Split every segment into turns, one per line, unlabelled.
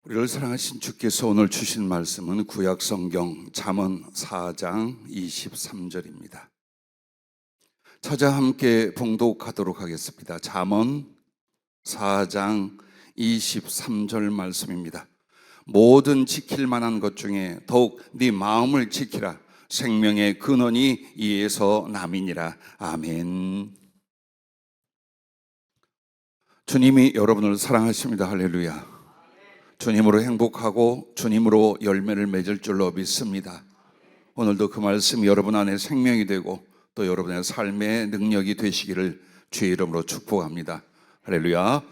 우리를 사랑하신 주께서 오늘 주신 말씀은 구약성경 잠언 4장 23절입니다. 찾아 함께 봉독하도록 하겠습니다. 잠언 4장 23절 말씀입니다. 모든 지킬 만한 것 중에 더욱 네 마음을 지키라. 생명의 근원이 이에서 남이니라. 아멘. 주님이 여러분을 사랑하십니다. 할렐루야. 주님으로 행복하고 주님으로 열매를 맺을 줄로 믿습니다. 오늘도 그 말씀이 여러분 안에 생명이 되고 또 여러분의 삶의 능력이 되시기를 주의 이름으로 축복합니다. 할렐루야.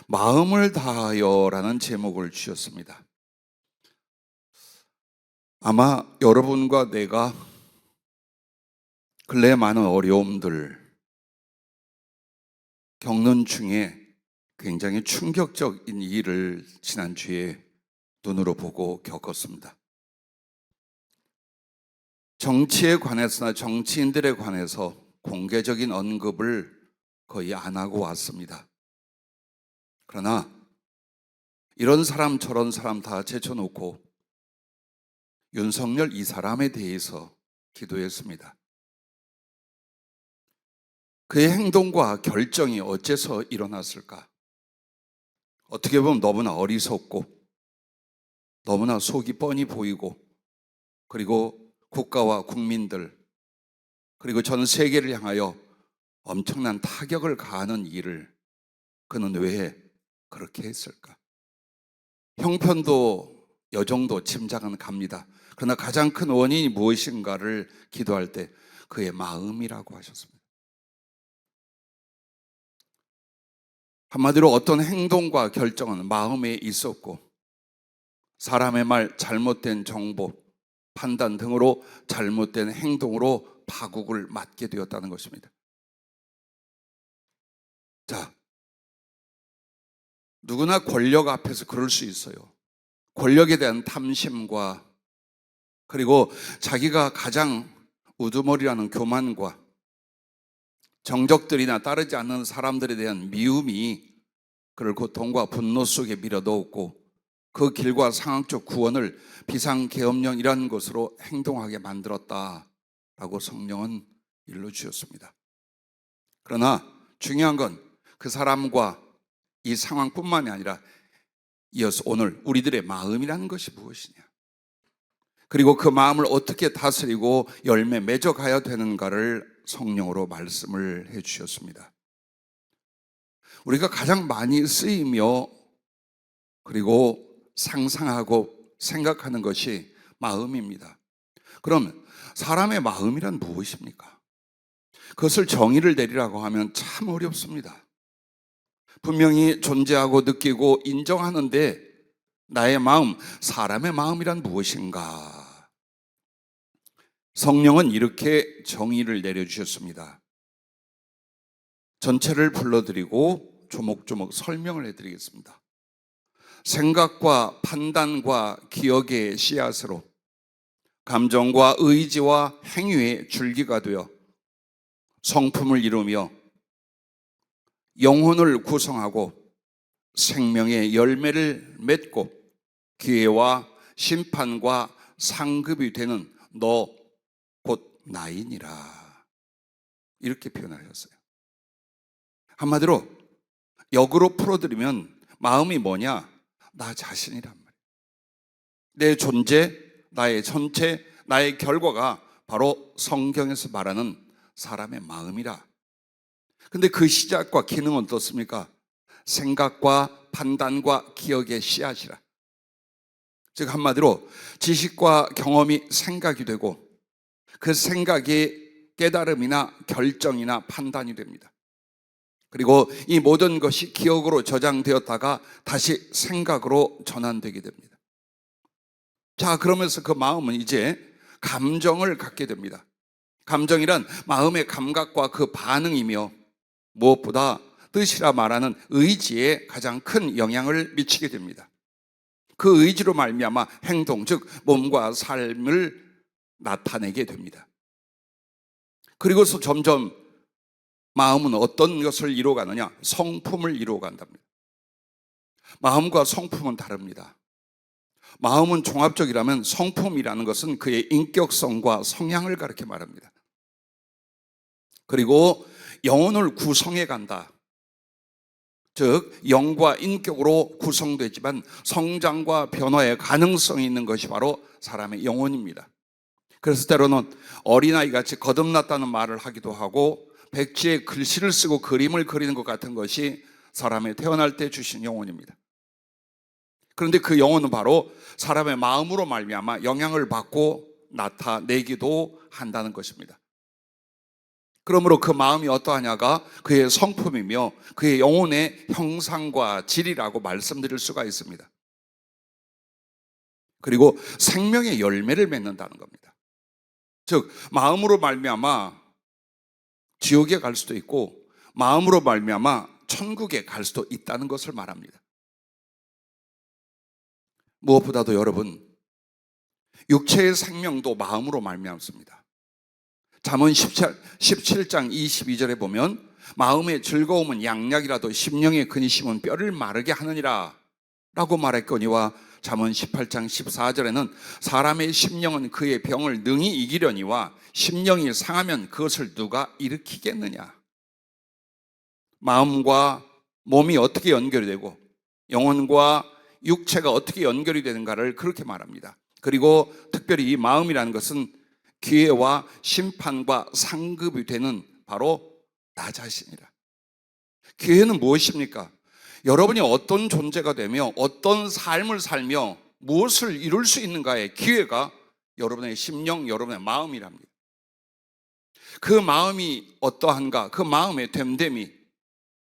마음을 다하여라는 제목을 주셨습니다. 아마 여러분과 내가 근래에 많은 어려움들 겪는 중에 굉장히 충격적인 일을 지난주에 눈으로 보고 겪었습니다. 정치에 관해서나 정치인들에 관해서 공개적인 언급을 거의 안 하고 왔습니다. 그러나 이런 사람 저런 사람 다 제쳐놓고 윤석열 이 사람에 대해서 기도했습니다. 그의 행동과 결정이 어째서 일어났을까? 어떻게 보면 너무나 어리석고 너무나 속이 뻔히 보이고 그리고 국가와 국민들 그리고 전 세계를 향하여 엄청난 타격을 가하는 일을 그는 왜 그렇게 했을까? 형편도 여정도 짐작은 갑니다. 그러나 가장 큰 원인이 무엇인가를 기도할 때 그의 마음이라고 하셨습니다. 한마디로 어떤 행동과 결정은 마음에 있었고 사람의 말, 잘못된 정보, 판단 등으로 잘못된 행동으로 파국을 맞게 되었다는 것입니다. 자, 누구나 권력 앞에서 그럴 수 있어요. 권력에 대한 탐심과 그리고 자기가 가장 우두머리라는 교만과 정적들이나 따르지 않는 사람들에 대한 미움이 그를 고통과 분노 속에 밀어넣었고 그 길과 상황적 구원을 비상계엄령이라는 것으로 행동하게 만들었다라고 성령은 일러주셨습니다. 그러나 중요한 건 그 사람과 이 상황뿐만이 아니라 이어서 오늘 우리들의 마음이라는 것이 무엇이냐, 그리고 그 마음을 어떻게 다스리고 열매 맺어가야 되는가를 성령으로 말씀을 해주셨습니다. 우리가 가장 많이 쓰이며 그리고 상상하고 생각하는 것이 마음입니다. 그럼 사람의 마음이란 무엇입니까? 그것을 정의를 내리라고 하면 참 어렵습니다. 분명히 존재하고 느끼고 인정하는데 나의 마음, 사람의 마음이란 무엇인가? 성령은 이렇게 정의를 내려주셨습니다. 전체를 불러드리고 조목조목 설명을 해드리겠습니다. 생각과 판단과 기억의 씨앗으로 감정과 의지와 행위의 줄기가 되어 성품을 이루며 영혼을 구성하고 생명의 열매를 맺고 기회와 심판과 상급이 되는 너 곧 나이니라, 이렇게 표현하셨어요. 한마디로 역으로 풀어드리면 마음이 뭐냐? 나 자신이란 말이에요. 내 존재, 나의 전체, 나의 결과가 바로 성경에서 말하는 사람의 마음이라. 근데 그 시작과 기능은 어떻습니까? 생각과 판단과 기억의 씨앗이라. 즉 한마디로 지식과 경험이 생각이 되고 그 생각이 깨달음이나 결정이나 판단이 됩니다. 그리고 이 모든 것이 기억으로 저장되었다가 다시 생각으로 전환되게 됩니다. 자, 그러면서 그 마음은 이제 감정을 갖게 됩니다. 감정이란 마음의 감각과 그 반응이며 무엇보다 뜻이라 말하는 의지에 가장 큰 영향을 미치게 됩니다. 그 의지로 말미암아 행동, 즉 몸과 삶을 나타내게 됩니다. 그리고서 점점 마음은 어떤 것을 이루어가느냐? 성품을 이루어간답니다. 마음과 성품은 다릅니다. 마음은 종합적이라면 성품이라는 것은 그의 인격성과 성향을 가르쳐 말합니다. 그리고 영혼을 구성해 간다. 즉 영과 인격으로 구성되지만 성장과 변화의 가능성이 있는 것이 바로 사람의 영혼입니다. 그래서 때로는 어린아이같이 거듭났다는 말을 하기도 하고 백지에 글씨를 쓰고 그림을 그리는 것 같은 것이 사람의 태어날 때 주신 영혼입니다. 그런데 그 영혼은 바로 사람의 마음으로 말미암아 영향을 받고 나타내기도 한다는 것입니다. 그러므로 그 마음이 어떠하냐가 그의 성품이며 그의 영혼의 형상과 질이라고 말씀드릴 수가 있습니다. 그리고 생명의 열매를 맺는다는 겁니다. 즉 마음으로 말미암아 지옥에 갈 수도 있고 마음으로 말미암아 천국에 갈 수도 있다는 것을 말합니다. 무엇보다도 여러분, 육체의 생명도 마음으로 말미암습니다. 잠언 17장 22절에 보면 마음의 즐거움은 양약이라도 심령의 근심은 뼈를 마르게 하느니라 라고 말했거니와 잠언 18장 14절에는 사람의 심령은 그의 병을 능히 이기려니와 심령이 상하면 그것을 누가 일으키겠느냐. 마음과 몸이 어떻게 연결이 되고 영혼과 육체가 어떻게 연결이 되는가를 그렇게 말합니다. 그리고 특별히 이 마음이라는 것은 기회와 심판과 상급이 되는 바로 나 자신이라. 기회는 무엇입니까? 여러분이 어떤 존재가 되며 어떤 삶을 살며 무엇을 이룰 수 있는가의 기회가 여러분의 심령, 여러분의 마음이랍니다. 그 마음이 어떠한가, 그 마음의 됨됨이,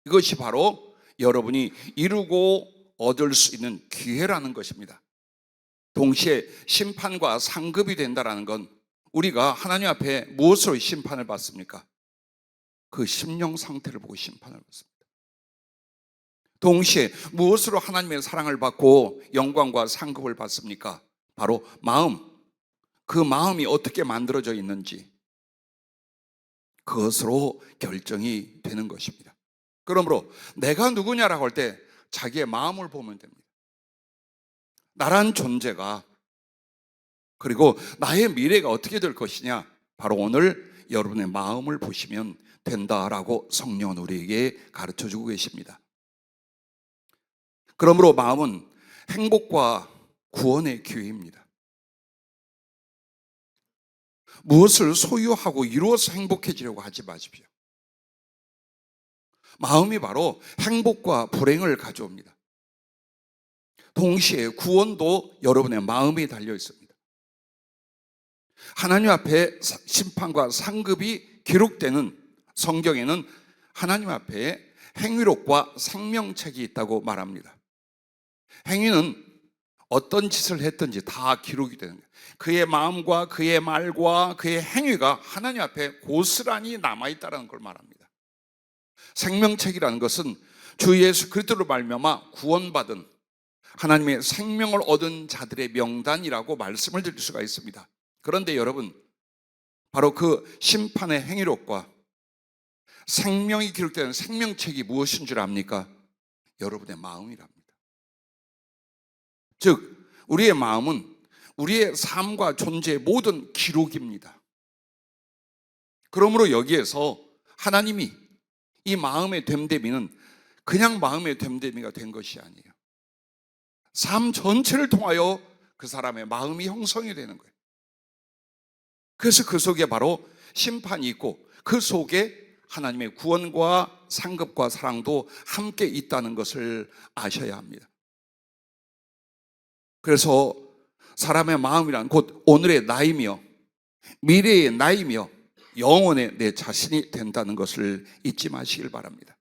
이것이 바로 여러분이 이루고 얻을 수 있는 기회라는 것입니다. 동시에 심판과 상급이 된다는 건 우리가 하나님 앞에 무엇으로 심판을 받습니까? 그 심령 상태를 보고 심판을 받습니다. 동시에 무엇으로 하나님의 사랑을 받고 영광과 상급을 받습니까? 바로 마음. 그 마음이 어떻게 만들어져 있는지 그것으로 결정이 되는 것입니다. 그러므로 내가 누구냐라고 할 때 자기의 마음을 보면 됩니다. 나란 존재가, 그리고 나의 미래가 어떻게 될 것이냐, 바로 오늘 여러분의 마음을 보시면 된다라고 성령은 우리에게 가르쳐주고 계십니다. 그러므로 마음은 행복과 구원의 기회입니다. 무엇을 소유하고 이루어서 행복해지려고 하지 마십시오. 마음이 바로 행복과 불행을 가져옵니다. 동시에 구원도 여러분의 마음에 달려 있습니다. 하나님 앞에 심판과 상급이 기록되는 성경에는 하나님 앞에 행위록과 생명책이 있다고 말합니다. 행위는 어떤 짓을 했든지 다 기록이 되는 거예요. 그의 마음과 그의 말과 그의 행위가 하나님 앞에 고스란히 남아있다는 걸 말합니다. 생명책이라는 것은 주 예수 그리스도로 말미암아 구원받은 하나님의 생명을 얻은 자들의 명단이라고 말씀을 드릴 수가 있습니다. 그런데 여러분, 바로 그 심판의 행위록과 생명이 기록되는 생명책이 무엇인 줄 압니까? 여러분의 마음이랍니다. 즉 우리의 마음은 우리의 삶과 존재의 모든 기록입니다. 그러므로 여기에서 하나님이 이 마음의 됨됨이는 그냥 마음의 됨됨이가 된 것이 아니에요. 삶 전체를 통하여 그 사람의 마음이 형성이 되는 거예요. 그래서 그 속에 바로 심판이 있고 그 속에 하나님의 구원과 상급과 사랑도 함께 있다는 것을 아셔야 합니다. 그래서 사람의 마음이란 곧 오늘의 나이며 미래의 나이며 영원의 내 자신이 된다는 것을 잊지 마시길 바랍니다.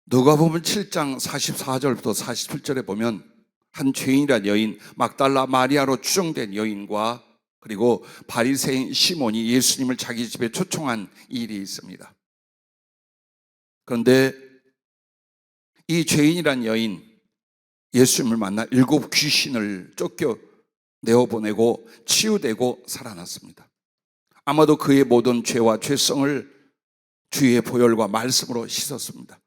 누가복음 7장 44절부터 47절에 보면 한 죄인이란 여인, 막달라 마리아로 추정된 여인과 그리고 바리새인 시몬이 예수님을 자기 집에 초청한 일이 있습니다. 그런데 이 죄인이란 여인, 예수님을 만나 7 귀신을 쫓겨 내어보내고 치유되고 살아났습니다. 아마도 그의 모든 죄와 죄성을 주의 보혈과 말씀으로 씻었습니다.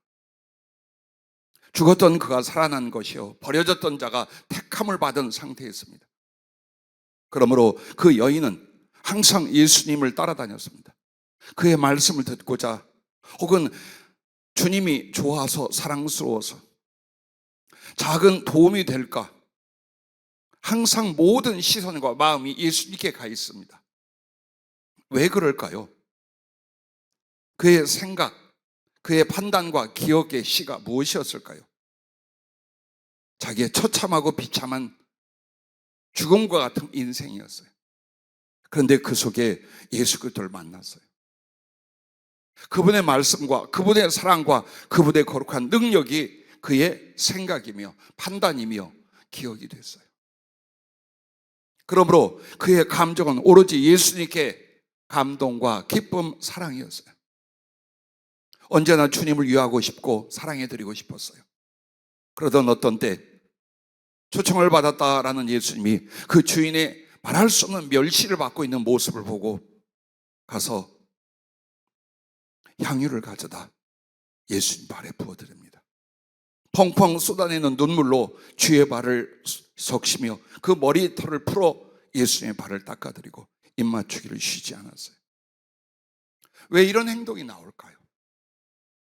죽었던 그가 살아난 것이요 버려졌던 자가 택함을 받은 상태였습니다. 그러므로 그 여인은 항상 예수님을 따라다녔습니다. 그의 말씀을 듣고자, 혹은 주님이 좋아서 사랑스러워서 작은 도움이 될까, 항상 모든 시선과 마음이 예수님께 가 있습니다. 왜 그럴까요? 그의 생각, 그의 판단과 기억의 시가 무엇이었을까요? 자기의 처참하고 비참한 죽음과 같은 인생이었어요. 그런데 그 속에 예수 그리스도를 만났어요. 그분의 말씀과 그분의 사랑과 그분의 거룩한 능력이 그의 생각이며 판단이며 기억이 됐어요. 그러므로 그의 감정은 오로지 예수님께 감동과 기쁨, 사랑이었어요. 언제나 주님을 위하고 싶고 사랑해드리고 싶었어요. 그러던 어떤 때 초청을 받았다라는 예수님이 그 주인의 말할 수 없는 멸시를 받고 있는 모습을 보고 가서 향유를 가져다 예수님 발에 부어드립니다. 펑펑 쏟아내는 눈물로 주의 발을 적시며 그 머리털을 풀어 예수님의 발을 닦아드리고 입맞추기를 쉬지 않았어요. 왜 이런 행동이 나올까요?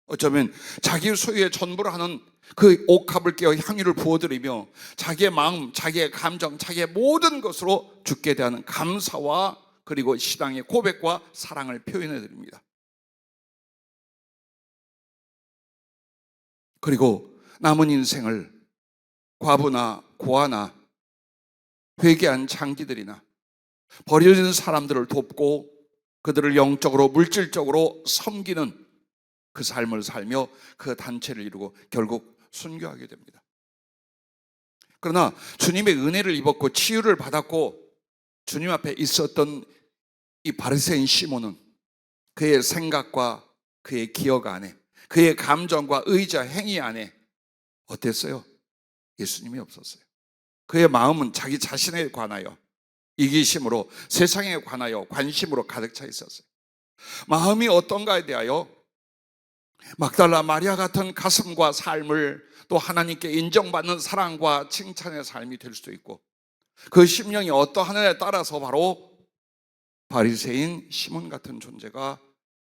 어쩌면 자기 소유의 전부를 하는 그 옥합을 깨어 향유를 부어드리며 자기의 마음, 자기의 감정, 자기의 모든 것으로 주께 대한 감사와 그리고 신앙의 고백과 사랑을 표현해 드립니다. 그리고 남은 인생을 과부나 고아나 회개한 장기들이나 버려진 사람들을 돕고 그들을 영적으로 물질적으로 섬기는 그 삶을 살며 그 단체를 이루고 결국 순교하게 됩니다. 그러나 주님의 은혜를 입었고 치유를 받았고 주님 앞에 있었던 이 바리새인 시몬은 그의 생각과 그의 기억 안에, 그의 감정과 의자 행위 안에 어땠어요? 예수님이 없었어요. 그의 마음은 자기 자신에 관하여 이기심으로, 세상에 관하여 관심으로 가득 차 있었어요. 마음이 어떤가에 대하여 막달라 마리아 같은 가슴과 삶을, 또 하나님께 인정받는 사랑과 칭찬의 삶이 될 수도 있고, 그 심령이 어떠하느냐에 따라서 바로 바리새인 시몬 같은 존재가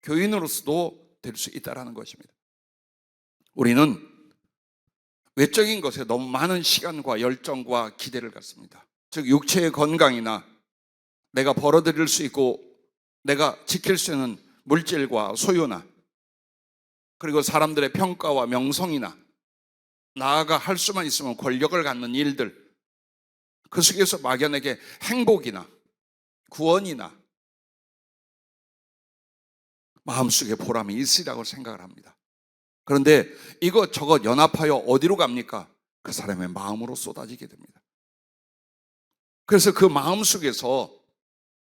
교인으로서도 될 수 있다는 것입니다. 우리는 외적인 것에 너무 많은 시간과 열정과 기대를 갖습니다. 즉 육체의 건강이나 내가 벌어들일 수 있고 내가 지킬 수 있는 물질과 소유나, 그리고 사람들의 평가와 명성이나, 나아가 할 수만 있으면 권력을 갖는 일들, 그 속에서 막연하게 행복이나 구원이나 마음속에 보람이 있으리라고 생각을 합니다. 그런데 이것저것 연합하여 어디로 갑니까? 그 사람의 마음으로 쏟아지게 됩니다. 그래서 그 마음 속에서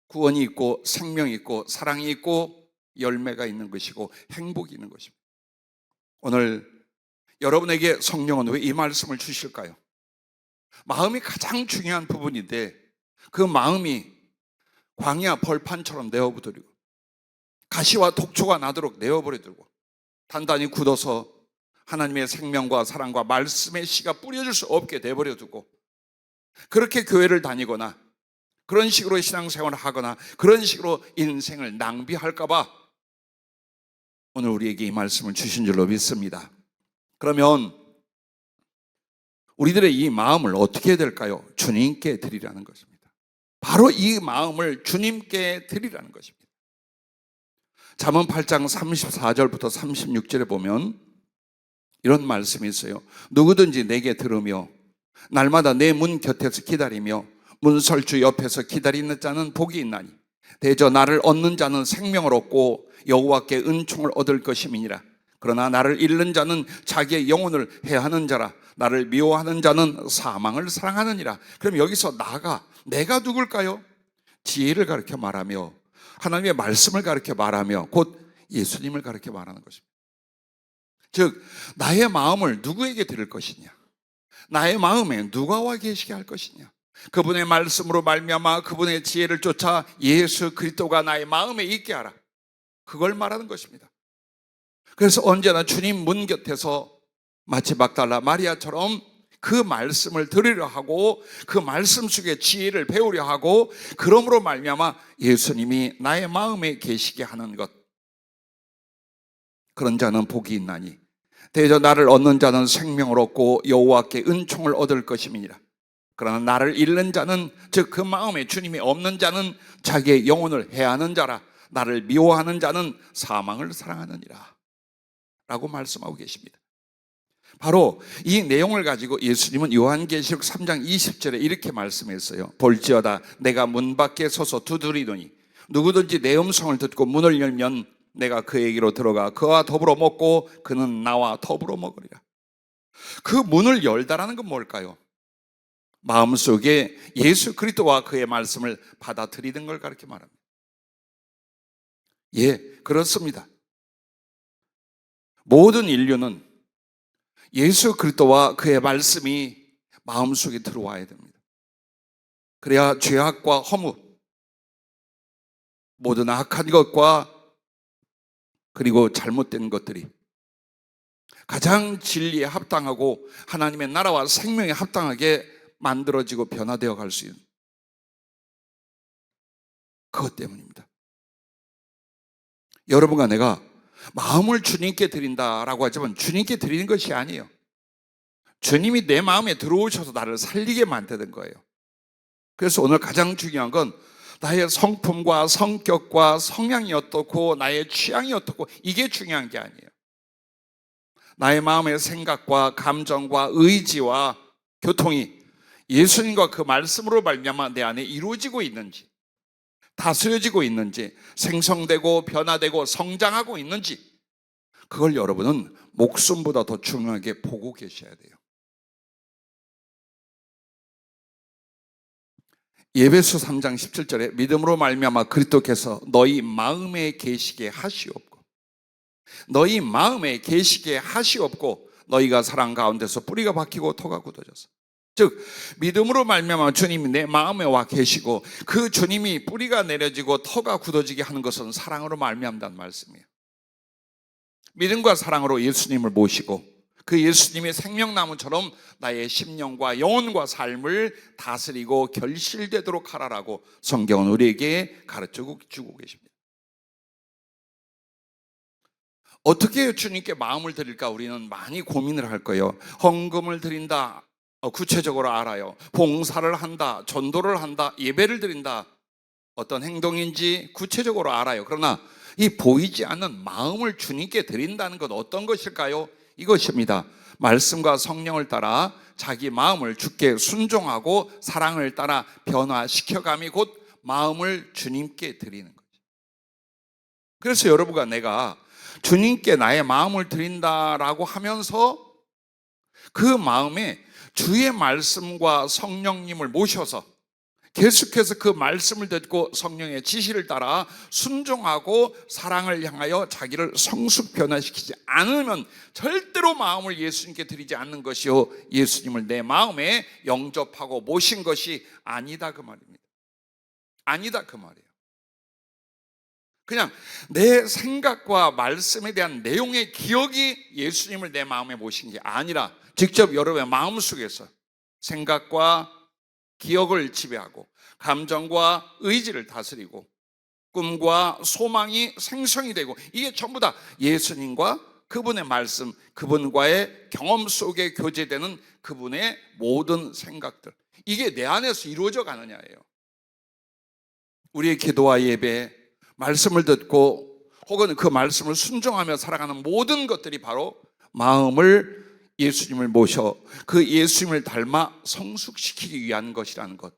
구원이 있고 생명이 있고 사랑이 있고 열매가 있는 것이고 행복이 있는 것입니다. 오늘 여러분에게 성령은 왜 이 말씀을 주실까요? 마음이 가장 중요한 부분인데 그 마음이 광야 벌판처럼 내어버리고 가시와 독초가 나도록 내어버리고 단단히 굳어서 하나님의 생명과 사랑과 말씀의 씨가 뿌려질 수 없게 내버려두고 그렇게 교회를 다니거나 그런 식으로 신앙생활을 하거나 그런 식으로 인생을 낭비할까 봐 오늘 우리에게 이 말씀을 주신 줄로 믿습니다. 그러면 우리들의 이 마음을 어떻게 해야 될까요? 주님께 드리라는 것입니다. 바로 이 마음을 주님께 드리라는 것입니다. 잠언 8장 34절부터 36절에 보면 이런 말씀이 있어요. 누구든지 내게 들으며 날마다 내 문 곁에서 기다리며 문설주 옆에서 기다리는 자는 복이 있나니 대저 나를 얻는 자는 생명을 얻고 여호와께 은총을 얻을 것임이니라. 그러나 나를 잃는 자는 자기의 영혼을 해하는 자라. 나를 미워하는 자는 사망을 사랑하느니라. 그럼 여기서 내가 누굴까요? 지혜를 가르쳐 말하며 하나님의 말씀을 가르쳐 말하며 곧 예수님을 가르쳐 말하는 것입니다. 즉 나의 마음을 누구에게 드릴 것이냐, 나의 마음에 누가 와 계시게 할 것이냐, 그분의 말씀으로 말미암아 그분의 지혜를 쫓아 예수 그리스도가 나의 마음에 있게 하라, 그걸 말하는 것입니다. 그래서 언제나 주님 문 곁에서 마치 막달라 마리아처럼 그 말씀을 들으려 하고 그 말씀 속에 지혜를 배우려 하고 그러므로 말미암아 예수님이 나의 마음에 계시게 하는 것, 그런 자는 복이 있나니 대저 나를 얻는 자는 생명을 얻고 여호와께 은총을 얻을 것임이니라. 그러나 나를 잃는 자는, 즉 그 마음에 주님이 없는 자는 자기의 영혼을 해하는 자라. 나를 미워하는 자는 사망을 사랑하느니라 라고 말씀하고 계십니다. 바로 이 내용을 가지고 예수님은 요한계시록 3장 20절에 이렇게 말씀했어요. 볼지어다 내가 문 밖에 서서 두드리노니 누구든지 내 음성을 듣고 문을 열면 내가 그에게로 들어가 그와 더불어 먹고 그는 나와 더불어 먹으리라. 그 문을 열다라는 건 뭘까요? 마음속에 예수 그리스도와 그의 말씀을 받아들이는 걸 가르쳐 말합니다. 예, 그렇습니다. 모든 인류는 예수 그리스도와 그의 말씀이 마음속에 들어와야 됩니다. 그래야 죄악과 허무, 모든 악한 것과 그리고 잘못된 것들이 가장 진리에 합당하고 하나님의 나라와 생명에 합당하게 만들어지고 변화되어 갈 수 있는 그것 때문입니다. 여러분과 내가 마음을 주님께 드린다라고 하지만 주님께 드리는 것이 아니에요. 주님이 내 마음에 들어오셔서 나를 살리게 만드는 거예요. 그래서 오늘 가장 중요한 건 나의 성품과 성격과 성향이 어떻고 나의 취향이 어떻고 이게 중요한 게 아니에요. 나의 마음의 생각과 감정과 의지와 교통이 예수님과 그 말씀으로 말미암아 내 안에 이루어지고 있는지, 다스려지고 있는지, 생성되고 변화되고 성장하고 있는지, 그걸 여러분은 목숨보다 더 중요하게 보고 계셔야 돼요. 에베소 3장 17절에 믿음으로 말미암아 그리스도께서 너희 마음에 계시게 하시옵고, 너희 마음에 계시게 하시옵고 너희가 사랑 가운데서 뿌리가 박히고 토가 굳어져서, 즉 믿음으로 말미암아 주님이 내 마음에 와 계시고 그 주님이 뿌리가 내려지고 터가 굳어지게 하는 것은 사랑으로 말미암다는 말씀이에요. 믿음과 사랑으로 예수님을 모시고 그 예수님의 생명나무처럼 나의 심령과 영혼과 삶을 다스리고 결실되도록 하라라고 성경은 우리에게 가르쳐 주고 계십니다. 어떻게 주님께 마음을 드릴까 우리는 많이 고민을 할 거예요. 헌금을 드린다, 구체적으로 알아요. 봉사를 한다, 전도를 한다, 예배를 드린다, 어떤 행동인지 구체적으로 알아요. 그러나 이 보이지 않는 마음을 주님께 드린다는 건 어떤 것일까요? 이것입니다. 말씀과 성령을 따라 자기 마음을 주께 순종하고 사랑을 따라 변화시켜감이 곧 마음을 주님께 드리는 거죠. 그래서 여러분과 내가 주님께 나의 마음을 드린다라고 하면서 그 마음에 주의 말씀과 성령님을 모셔서 계속해서 그 말씀을 듣고 성령의 지시를 따라 순종하고 사랑을 향하여 자기를 성숙 변화시키지 않으면 절대로 마음을 예수님께 드리지 않는 것이요, 예수님을 내 마음에 영접하고 모신 것이 아니다 그 말입니다. 아니다 그 말이에요. 그냥 내 생각과 말씀에 대한 내용의 기억이 예수님을 내 마음에 모신 게 아니라 직접 여러분의 마음속에서 생각과 기억을 지배하고 감정과 의지를 다스리고 꿈과 소망이 생성이 되고, 이게 전부 다 예수님과 그분의 말씀, 그분과의 경험 속에 교제되는 그분의 모든 생각들, 이게 내 안에서 이루어져 가느냐예요. 우리의 기도와 예배, 말씀을 듣고 혹은 그 말씀을 순종하며 살아가는 모든 것들이 바로 마음을 예수님을 모셔 그 예수님을 닮아 성숙시키기 위한 것이라는 것,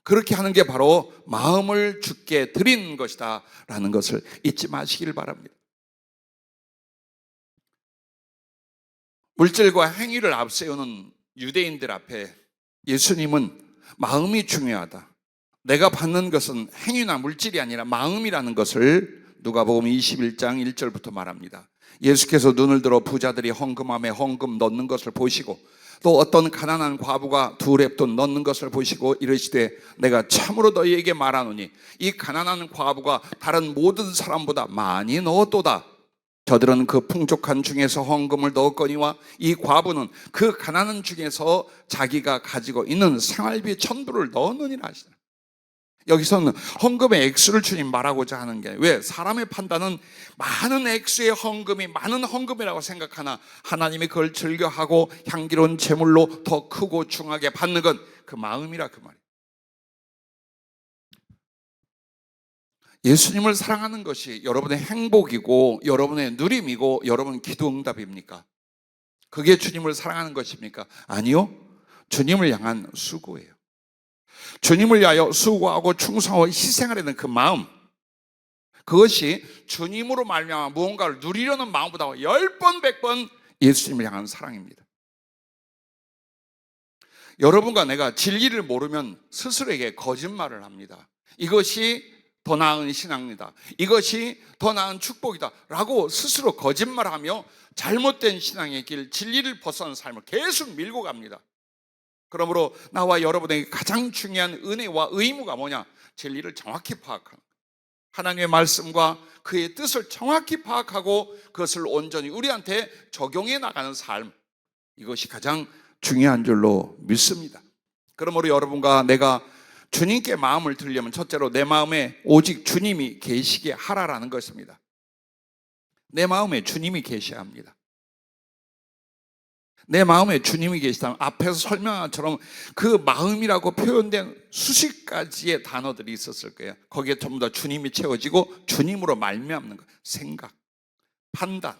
그렇게 하는 게 바로 마음을 주께 드리는 것이다 라는 것을 잊지 마시길 바랍니다. 물질과 행위를 앞세우는 유대인들 앞에 예수님은 마음이 중요하다, 내가 받는 것은 행위나 물질이 아니라 마음이라는 것을 누가복음 21장 1절부터 말합니다. 예수께서 눈을 들어 부자들이 헌금함에 헌금 넣는 것을 보시고 또 어떤 가난한 과부가 2렙돈 넣는 것을 보시고 이르시되 내가 참으로 너희에게 말하노니 이 가난한 과부가 다른 모든 사람보다 많이 넣었도다. 저들은 그 풍족한 중에서 헌금을 넣었거니와 이 과부는 그 가난한 중에서 자기가 가지고 있는 생활비 전부를 넣었느니라 하시더라. 여기서는 헌금의 액수를 주님 말하고자 하는 게, 왜? 사람의 판단은 많은 액수의 헌금이 많은 헌금이라고 생각하나 하나님이 그걸 즐겨하고 향기로운 제물로 더 크고 중하게 받는 건 그 마음이라, 그 말이에요. 예수님을 사랑하는 것이 여러분의 행복이고 여러분의 누림이고 여러분 기도 응답입니까? 그게 주님을 사랑하는 것입니까? 아니요. 주님을 향한 수고예요. 주님을 위하여 수고하고 충성하고 희생하려는 그 마음, 그것이 주님으로 말미암아 무언가를 누리려는 마음보다 10번 100번 예수님을 향한 사랑입니다. 여러분과 내가 진리를 모르면 스스로에게 거짓말을 합니다. 이것이 더 나은 신앙이다, 이것이 더 나은 축복이다 라고 스스로 거짓말하며 잘못된 신앙의 길, 진리를 벗어난 삶을 계속 밀고 갑니다. 그러므로 나와 여러분에게 가장 중요한 은혜와 의무가 뭐냐? 진리를 정확히 파악하는, 하나님의 말씀과 그의 뜻을 정확히 파악하고 그것을 온전히 우리한테 적용해 나가는 삶, 이것이 가장 중요한 줄로 믿습니다. 그러므로 여러분과 내가 주님께 마음을 들려면 첫째로 내 마음에 오직 주님이 계시게 하라라는 것입니다. 내 마음에 주님이 계셔야 합니다. 내 마음에 주님이 계시다면 앞에서 설명한 것처럼 그 마음이라고 표현된 수십 가지의 단어들이 있었을 거예요. 거기에 전부 다 주님이 채워지고 주님으로 말미암는 것. 생각, 판단,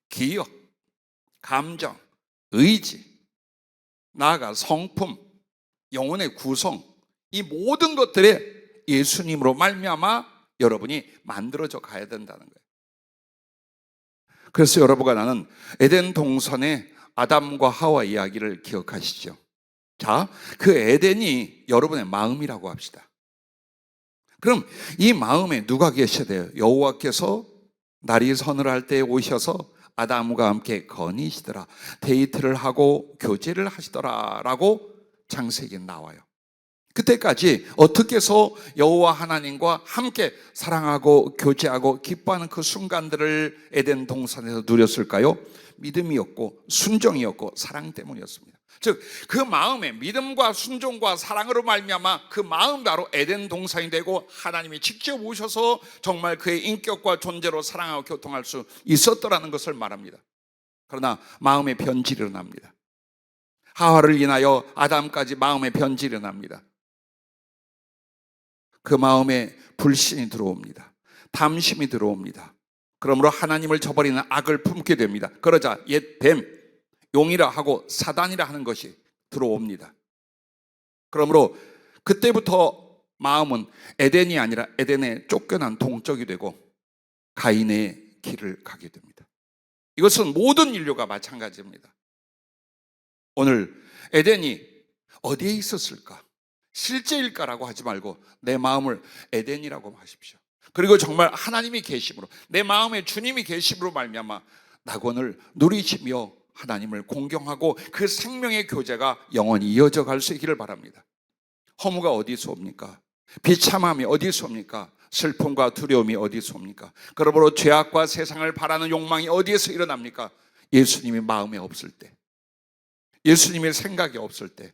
기억, 감정, 의지, 나아가 성품, 영혼의 구성, 이 모든 것들에 예수님으로 말미암아 여러분이 만들어져 가야 된다는 거예요. 그래서 여러분과 나는 에덴 동산의 아담과 하와 이야기를 기억하시죠? 자, 그 에덴이 여러분의 마음이라고 합시다. 그럼 이 마음에 누가 계셔야 돼요? 여호와께서 날이 서늘할 때 오셔서 아담과 함께 거니시더라, 데이트를 하고 교제를 하시더라 라고 창세기에 나와요. 그때까지 어떻게 해서 여호와 하나님과 함께 사랑하고 교제하고 기뻐하는 그 순간들을 에덴 동산에서 누렸을까요? 믿음이었고 순종이었고 사랑 때문이었습니다. 즉 그 마음에 믿음과 순종과 사랑으로 말미암아 그 마음 바로 에덴 동산이 되고 하나님이 직접 오셔서 정말 그의 인격과 존재로 사랑하고 교통할 수 있었더라는 것을 말합니다. 그러나 마음의 변질이 일어납니다. 하와를 인하여 아담까지 마음의 변질이 일어납니다. 그 마음에 불신이 들어옵니다. 탐심이 들어옵니다. 그러므로 하나님을 저버리는 악을 품게 됩니다. 그러자 옛 뱀, 용이라 하고 사단이라 하는 것이 들어옵니다. 그러므로 그때부터 마음은 에덴이 아니라 에덴에 쫓겨난 동쪽이 되고 가인의 길을 가게 됩니다. 이것은 모든 인류가 마찬가지입니다. 오늘 에덴이 어디에 있었을까? 실제일까라고 하지 말고 내 마음을 에덴이라고 하십시오. 그리고 정말 하나님이 계심으로, 내 마음에 주님이 계심으로 말미암아 낙원을 누리시며 하나님을 공경하고 그 생명의 교제가 영원히 이어져 갈 수 있기를 바랍니다. 허무가 어디서 옵니까? 비참함이 어디서 옵니까? 슬픔과 두려움이 어디서 옵니까? 그러므로 죄악과 세상을 바라는 욕망이 어디에서 일어납니까? 예수님이 마음에 없을 때, 예수님의 생각이 없을 때,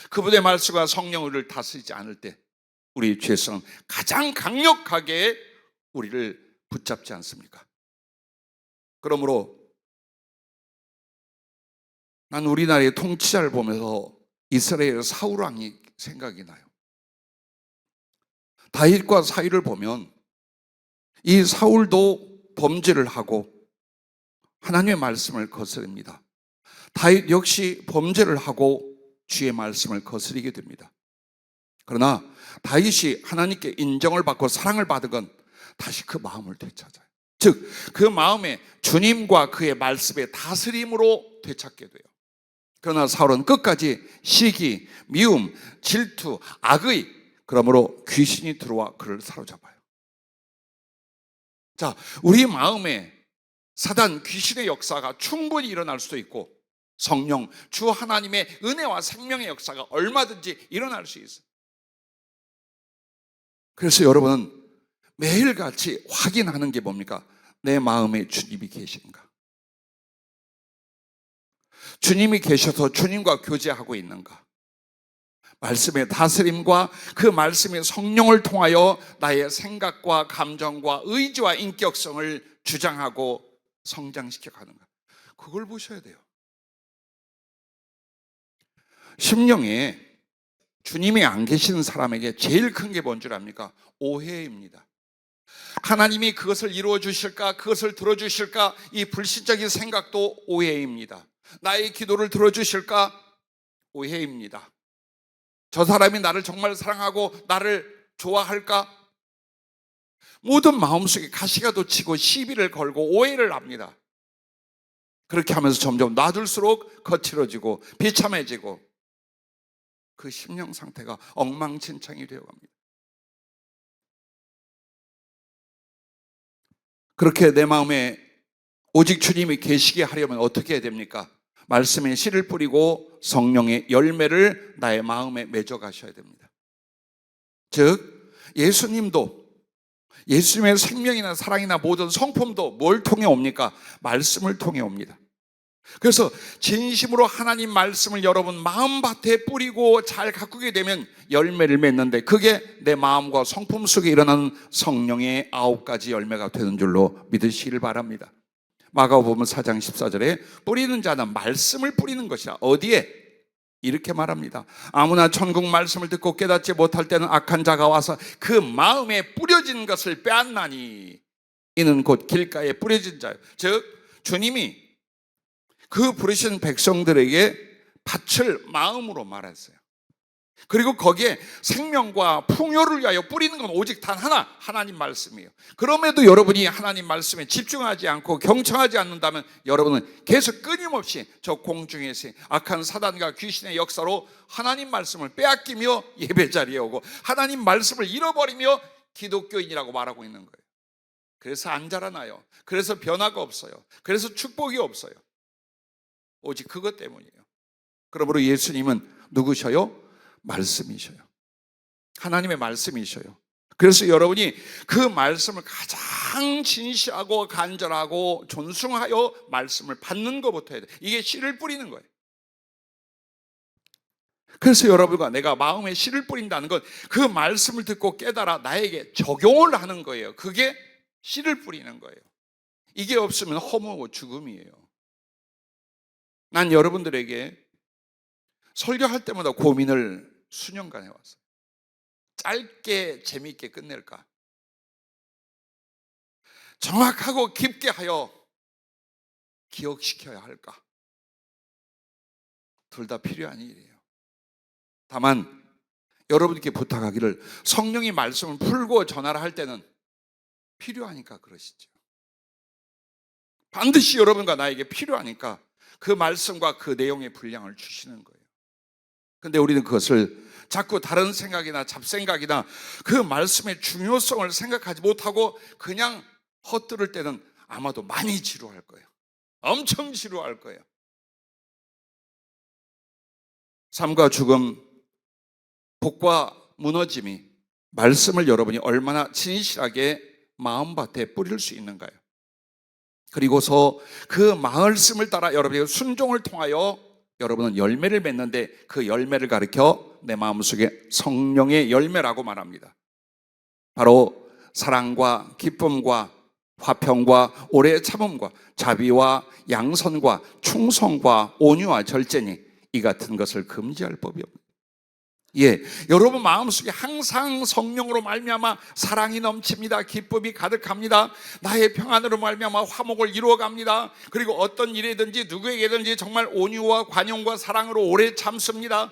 그분의 말씀과 성령을 다스리지 않을 때 우리 죄성은 가장 강력하게 우리를 붙잡지 않습니까? 그러므로 난 우리나라의 통치자를 보면서 이스라엘 사울 왕이 생각이 나요. 다윗과 사위를 보면 이 사울도 범죄를 하고 하나님의 말씀을 거스릅니다. 다윗 역시 범죄를 하고 주의 말씀을 거스리게 됩니다. 그러나 다윗이 하나님께 인정을 받고 사랑을 받은 건 다시 그 마음을 되찾아요. 즉 그 마음에 주님과 그의 말씀의 다스림으로 되찾게 돼요. 그러나 사울은 끝까지 시기, 미움, 질투, 악의, 그러므로 귀신이 들어와 그를 사로잡아요. 자, 우리 마음에 사단 귀신의 역사가 충분히 일어날 수도 있고 성령, 주 하나님의 은혜와 생명의 역사가 얼마든지 일어날 수 있어요. 그래서 여러분은 매일같이 확인하는 게 뭡니까? 내 마음에 주님이 계신가? 주님이 계셔서 주님과 교제하고 있는가? 말씀의 다스림과 그 말씀의 성령을 통하여 나의 생각과 감정과 의지와 인격성을 주장하고 성장시켜 가는가? 그걸 보셔야 돼요. 심령에 주님이 안 계시는 사람에게 제일 큰 게 뭔 줄 압니까? 오해입니다. 하나님이 그것을 이루어 주실까? 그것을 들어 주실까? 이 불신적인 생각도 오해입니다. 나의 기도를 들어 주실까? 오해입니다. 저 사람이 나를 정말 사랑하고 나를 좋아할까? 모든 마음속에 가시가 돋치고 시비를 걸고 오해를 합니다. 그렇게 하면서 점점 놔둘수록 거칠어지고 비참해지고 그 심령 상태가 엉망진창이 되어갑니다. 그렇게 내 마음에 오직 주님이 계시게 하려면 어떻게 해야 됩니까? 말씀에 씨를 뿌리고 성령의 열매를 나의 마음에 맺어 가셔야 됩니다. 즉 예수님도, 예수님의 생명이나 사랑이나 모든 성품도 뭘 통해 옵니까? 말씀을 통해 옵니다. 그래서 진심으로 하나님 말씀을 여러분 마음밭에 뿌리고 잘 가꾸게 되면 열매를 맺는데, 그게 내 마음과 성품 속에 일어나는 성령의 9가지 열매가 되는 줄로 믿으시길 바랍니다. 마가복음 4장 14절에 뿌리는 자는 말씀을 뿌리는 것이라. 어디에? 이렇게 말합니다. 아무나 천국 말씀을 듣고 깨닫지 못할 때는 악한 자가 와서 그 마음에 뿌려진 것을 빼앗나니, 이는 곧 길가에 뿌려진 자요. 즉 주님이 그 부르신 백성들에게 밭을 마음으로 말했어요. 그리고 거기에 생명과 풍요를 위하여 뿌리는 건 오직 단 하나, 하나님 말씀이에요. 그럼에도 여러분이 하나님 말씀에 집중하지 않고 경청하지 않는다면 여러분은 계속 끊임없이 저 공중에서 악한 사단과 귀신의 역사로 하나님 말씀을 빼앗기며 예배 자리에 오고 하나님 말씀을 잃어버리며 기독교인이라고 말하고 있는 거예요. 그래서 안 자라나요. 그래서 변화가 없어요. 그래서 축복이 없어요. 오직 그것 때문이에요. 그러므로 예수님은 누구셔요? 말씀이셔요. 하나님의 말씀이셔요. 그래서 여러분이 그 말씀을 가장 진실하고 간절하고 존중하여 말씀을 받는 것부터 해야 돼요. 이게 씨를 뿌리는 거예요. 그래서 여러분과 내가 마음에 씨를 뿌린다는 건 그 말씀을 듣고 깨달아 나에게 적용을 하는 거예요. 그게 씨를 뿌리는 거예요. 이게 없으면 허무하고 죽음이에요. 난 여러분들에게 설교할 때마다 고민을 수년간 해왔어요. 짧게 재미있게 끝낼까? 정확하고 깊게 하여 기억시켜야 할까? 둘 다 필요한 일이에요. 다만 여러분께 부탁하기를, 성령이 말씀을 풀고 전하라 할 때는 필요하니까 그러시죠. 반드시 여러분과 나에게 필요하니까 그 말씀과 그 내용의 분량을 주시는 거예요. 근데 우리는 그것을 자꾸 다른 생각이나 잡생각이나 그 말씀의 중요성을 생각하지 못하고 그냥 헛들을 때는 아마도 많이 지루할 거예요. 엄청 지루할 거예요. 삶과 죽음, 복과 무너짐이 말씀을 여러분이 얼마나 진실하게 마음밭에 뿌릴 수 있는가요? 그리고서 그 말씀을 따라 여러분의 순종을 통하여 여러분은 열매를 맺는데, 그 열매를 가리켜 내 마음속에 성령의 열매라고 말합니다. 바로 사랑과 기쁨과 화평과 오래 참음과 자비와 양선과 충성과 온유와 절제니 이 같은 것을 금지할 법이 없습니다. 예, 여러분 마음속에 항상 성령으로 말미암아 사랑이 넘칩니다. 기쁨이 가득합니다. 나의 평안으로 말미암아 화목을 이루어갑니다. 그리고 어떤 일이든지 누구에게든지 정말 온유와 관용과 사랑으로 오래 참습니다.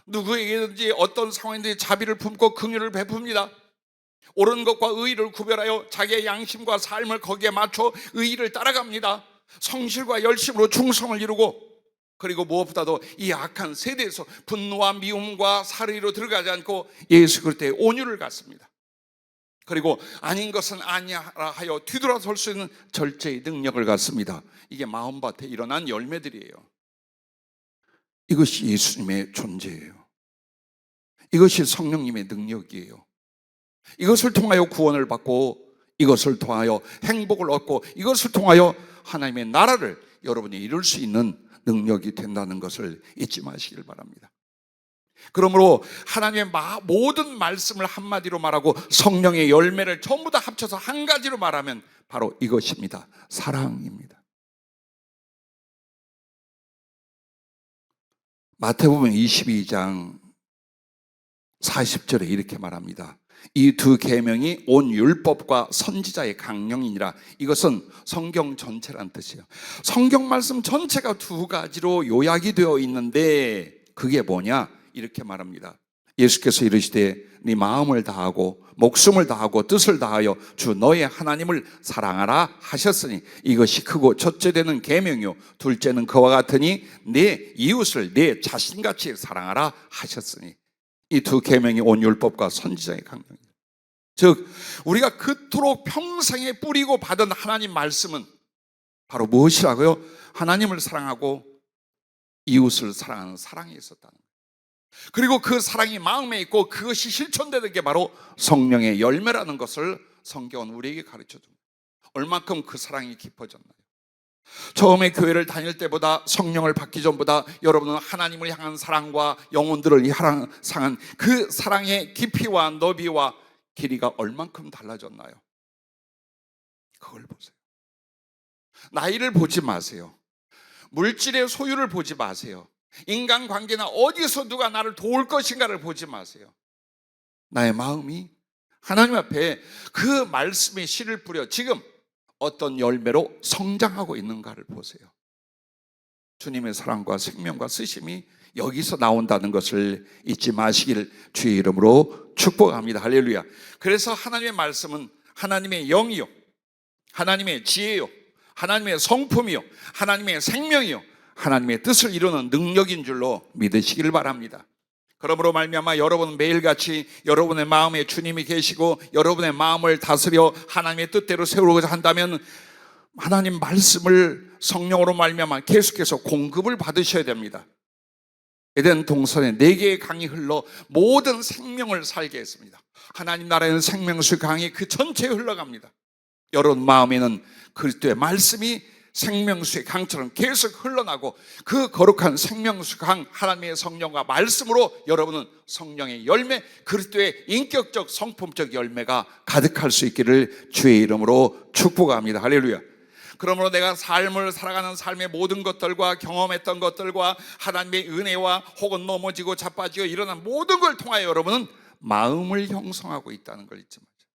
누구에게든지 어떤 상황인지 자비를 품고 긍휼을 베풉니다. 옳은 것과 의의를 구별하여 자기의 양심과 삶을 거기에 맞춰 의의를 따라갑니다. 성실과 열심으로 충성을 이루고, 그리고 무엇보다도 이 악한 세대에서 분노와 미움과 살의로 들어가지 않고 예수 그리스도의 온유를 갖습니다. 그리고 아닌 것은 아니하라 하여 뒤돌아설 수 있는 절제의 능력을 갖습니다. 이게 마음밭에 일어난 열매들이에요. 이것이 예수님의 존재예요. 이것이 성령님의 능력이에요. 이것을 통하여 구원을 받고 이것을 통하여 행복을 얻고 이것을 통하여 하나님의 나라를 여러분이 이룰 수 있는 능력이 된다는 것을 잊지 마시길 바랍니다. 그러므로 하나님의 모든 말씀을 한마디로 말하고 성령의 열매를 전부 다 합쳐서 한 가지로 말하면 바로 이것입니다. 사랑입니다. 마태복음 22장 40절에 이렇게 말합니다. 이 두 계명이 온 율법과 선지자의 강령이니라. 이것은 성경 전체란 뜻이에요. 성경 말씀 전체가 두 가지로 요약이 되어 있는데 그게 뭐냐? 이렇게 말합니다. 예수께서 이르시되 네 마음을 다하고 목숨을 다하고 뜻을 다하여 주 너의 하나님을 사랑하라 하셨으니 이것이 크고 첫째 되는 계명이요 둘째는 그와 같으니 네 이웃을 네 자신같이 사랑하라 하셨으니. 이 두 계명이 온 율법과 선지자의 강령입니다. 즉 우리가 그토록 평생에 뿌리고 받은 하나님 말씀은 바로 무엇이라고요? 하나님을 사랑하고 이웃을 사랑하는 사랑이 있었다는 거예요. 그리고 그 사랑이 마음에 있고 그것이 실천되는 게 바로 성령의 열매라는 것을 성경은 우리에게 가르쳐 줍니다. 얼만큼 그 사랑이 깊어졌나요? 처음에 교회를 다닐 때보다 성령을 받기 전보다 여러분은 하나님을 향한 사랑과 영혼들을 향한 그 사랑의 깊이와 너비와 길이가 얼만큼 달라졌나요? 그걸 보세요. 나이를 보지 마세요. 물질의 소유를 보지 마세요. 인간관계나 어디서 누가 나를 도울 것인가를 보지 마세요. 나의 마음이 하나님 앞에 그 말씀의 씨를 뿌려 지금 어떤 열매로 성장하고 있는가를 보세요. 주님의 사랑과 생명과 쓰심이 여기서 나온다는 것을 잊지 마시길 주의 이름으로 축복합니다. 할렐루야. 그래서 하나님의 말씀은 하나님의 영이요, 하나님의 지혜요, 하나님의 성품이요, 하나님의 생명이요, 하나님의 뜻을 이루는 능력인 줄로 믿으시길 바랍니다. 그러므로 말미암아 여러분 매일같이 여러분의 마음에 주님이 계시고 여러분의 마음을 다스려 하나님의 뜻대로 세우고자 한다면 하나님 말씀을 성령으로 말미암아 계속해서 공급을 받으셔야 됩니다. 에덴 동산에 4개의 강이 흘러 모든 생명을 살게 했습니다. 하나님 나라에는 생명수 강이 그 전체에 흘러갑니다. 여러분 마음에는 그리스도의 말씀이 생명수의 강처럼 계속 흘러나고 그 거룩한 생명수 강 하나님의 성령과 말씀으로 여러분은 성령의 열매, 그리스도의 인격적 성품적 열매가 가득할 수 있기를 주의 이름으로 축복합니다. 할렐루야. 그러므로 내가 삶을 살아가는 삶의 모든 것들과 경험했던 것들과 하나님의 은혜와 혹은 넘어지고 자빠지고 일어난 모든 걸 통하여 여러분은 마음을 형성하고 있다는 걸 잊지 마세요.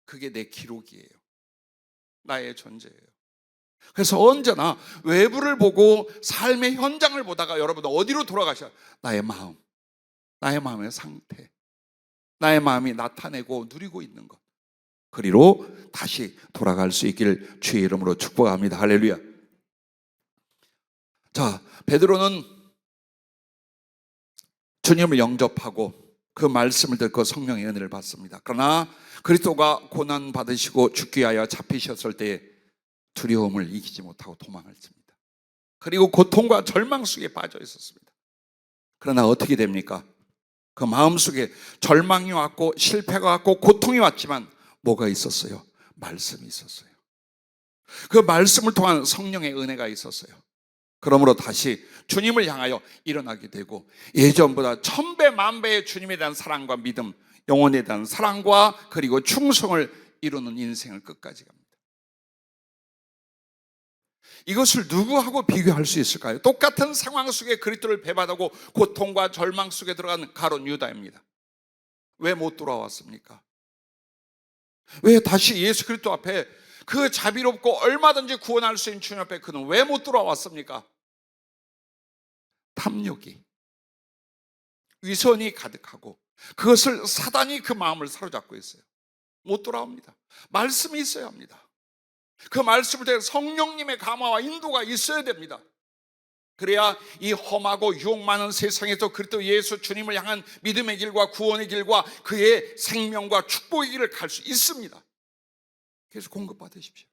그게 내 기록이에요. 나의 존재예요. 그래서 언제나 외부를 보고 삶의 현장을 보다가 여러분은 어디로 돌아가셔야 나의 마음, 나의 마음의 상태, 나의 마음이 나타내고 누리고 있는 것, 그리로 다시 돌아갈 수 있길 주의 이름으로 축복합니다. 할렐루야. 자, 베드로는 주님을 영접하고 그 말씀을 듣고 성령의 은혜를 받습니다. 그러나 그리스도가 고난 받으시고 죽기 위하여 잡히셨을 때 두려움을 이기지 못하고 도망을 칩니다. 그리고 고통과 절망 속에 빠져 있었습니다. 그러나 어떻게 됩니까? 그 마음속에 절망이 왔고 실패가 왔고 고통이 왔지만 뭐가 있었어요? 말씀이 있었어요. 그 말씀을 통한 성령의 은혜가 있었어요. 그러므로 다시 주님을 향하여 일어나게 되고 예전보다 1000배 만배의 주님에 대한 사랑과 믿음, 영혼에 대한 사랑과 그리고 충성을 이루는 인생을 끝까지 갑니다. 이것을 누구하고 비교할 수 있을까요? 똑같은 상황 속에 그리스도를 배반하고 고통과 절망 속에 들어간 가룟 유다입니다. 왜 못 돌아왔습니까? 왜 다시 예수 그리스도 앞에 그 자비롭고 얼마든지 구원할 수 있는 주님 앞에 그는 왜 못 돌아왔습니까? 탐욕이, 위선이 가득하고 그것을 사단이 그 마음을 사로잡고 있어요. 못 돌아옵니다. 말씀이 있어야 합니다. 그 말씀을 통해 성령님의 감화와 인도가 있어야 됩니다. 그래야 이 험하고 유혹 많은 세상에서 그리스도 예수 주님을 향한 믿음의 길과 구원의 길과 그의 생명과 축복의 길을 갈 수 있습니다. 그래서 공급받으십시오.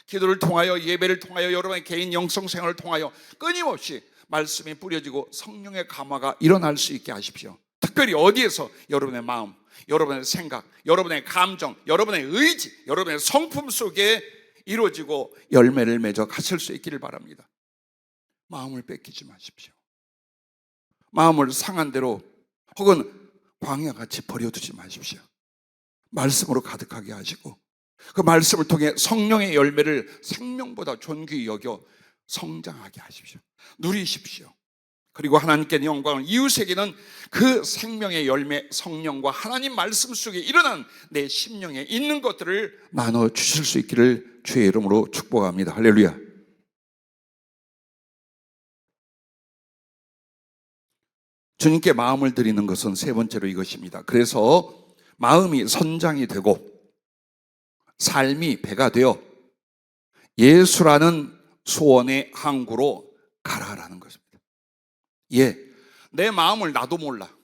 기도를 통하여 예배를 통하여 여러분의 개인 영성 생활을 통하여 끊임없이 말씀이 뿌려지고 성령의 감화가 일어날 수 있게 하십시오. 특별히 어디에서? 여러분의 마음, 여러분의 생각, 여러분의 감정, 여러분의 의지, 여러분의 성품 속에 이루어지고 열매를 맺어 가실 수 있기를 바랍니다. 마음을 뺏기지 마십시오. 마음을 상한 대로 혹은 광야같이 버려두지 마십시오. 말씀으로 가득하게 하시고 그 말씀을 통해 성령의 열매를 생명보다 존귀히 여겨 성장하게 하십시오. 누리십시오. 그리고 하나님께 영광을, 이웃에게는 그 생명의 열매, 성령과 하나님 말씀 속에 일어난 내 심령에 있는 것들을 나눠 주실 수 있기를 주의 이름으로 축복합니다. 할렐루야. 주님께 마음을 드리는 것은 세 번째로 이것입니다. 그래서 마음이 선장이 되고 삶이 배가 되어 예수라는 소원의 항구로 가라라는 것입니다. 내 마음을 나도 몰라.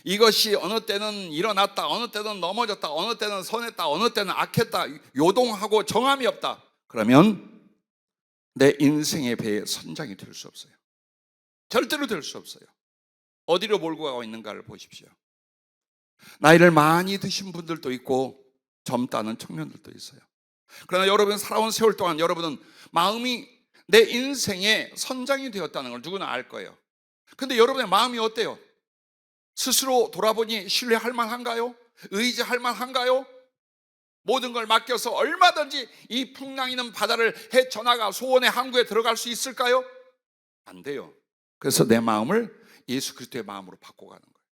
이것이 어느 때는 일어났다, 어느 때는 넘어졌다, 어느 때는 선했다, 어느 때는 악했다, 요동하고 정함이 없다. 그러면 내 인생의 배에 선장이 될 수 없어요. 절대로 될 수 없어요. 어디로 몰고 가고 있는가를 보십시오. 나이를 많이 드신 분들도 있고 젊다는 청년들도 있어요. 그러나 여러분 살아온 세월 동안 여러분은 마음이 내 인생의 선장이 되었다는 걸 누구나 알 거예요. 근데 여러분의 마음이 어때요? 스스로 돌아보니 신뢰할 만한가요? 의지할 만한가요? 모든 걸 맡겨서 얼마든지 이 풍랑이는 바다를 헤쳐나가 소원의 항구에 들어갈 수 있을까요? 안 돼요. 그래서 내 마음을 예수 그리스도의 마음으로 바꿔가는 거예요.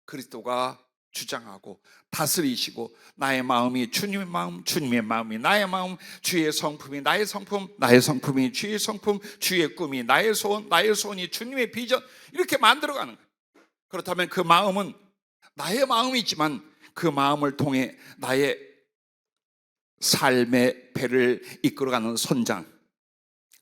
그리스도가 주장하고 다스리시고 나의 마음이 주님의 마음, 주님의 마음이 나의 마음, 주의 성품이 나의 성품, 나의 성품이 주의 성품, 주의 꿈이 나의 소원, 나의 소원이 주님의 비전, 이렇게 만들어가는 거예요. 그렇다면 그 마음은 나의 마음이지만 그 마음을 통해 나의 삶의 배를 이끌어가는 선장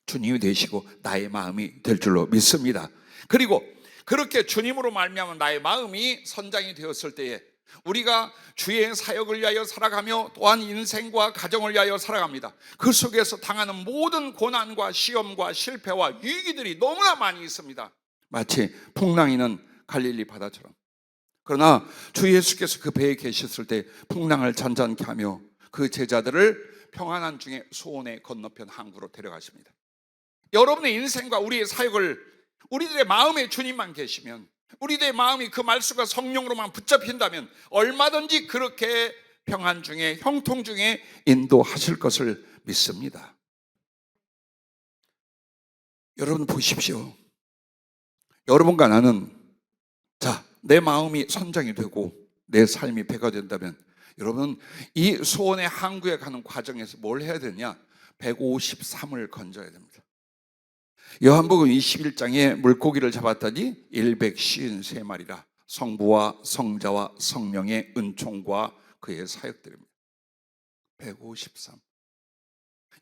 주님이 되시고 나의 마음이 될 줄로 믿습니다. 그리고 그렇게 주님으로 말미암아 나의 마음이 선장이 되었을 때에 우리가 주의 사역을 위하여 살아가며 또한 인생과 가정을 위하여 살아갑니다. 그 속에서 당하는 모든 고난과 시험과 실패와 위기들이 너무나 많이 있습니다. 마치 풍랑이는 갈릴리 바다처럼. 그러나 주 예수께서 그 배에 계셨을 때 풍랑을 잔잔케 하며 그 제자들을 평안한 중에 소원의 건너편 항구로 데려가십니다. 여러분의 인생과 우리의 사역을 우리들의 마음에 주님만 계시면, 우리들의 마음이 그 말씀과 성령으로만 붙잡힌다면 얼마든지 그렇게 평안 중에, 형통 중에 인도하실 것을 믿습니다. 여러분 보십시오. 여러분과 나는 내 마음이 선장이 되고 내 삶이 배가 된다면 여러분 이 소원의 항구에 가는 과정에서 뭘 해야 되냐? 153을 건져야 됩니다. 요한복음 21장에 물고기를 잡았더니 153마리라 성부와 성자와 성령의 은총과 그의 사역들입니다. 153.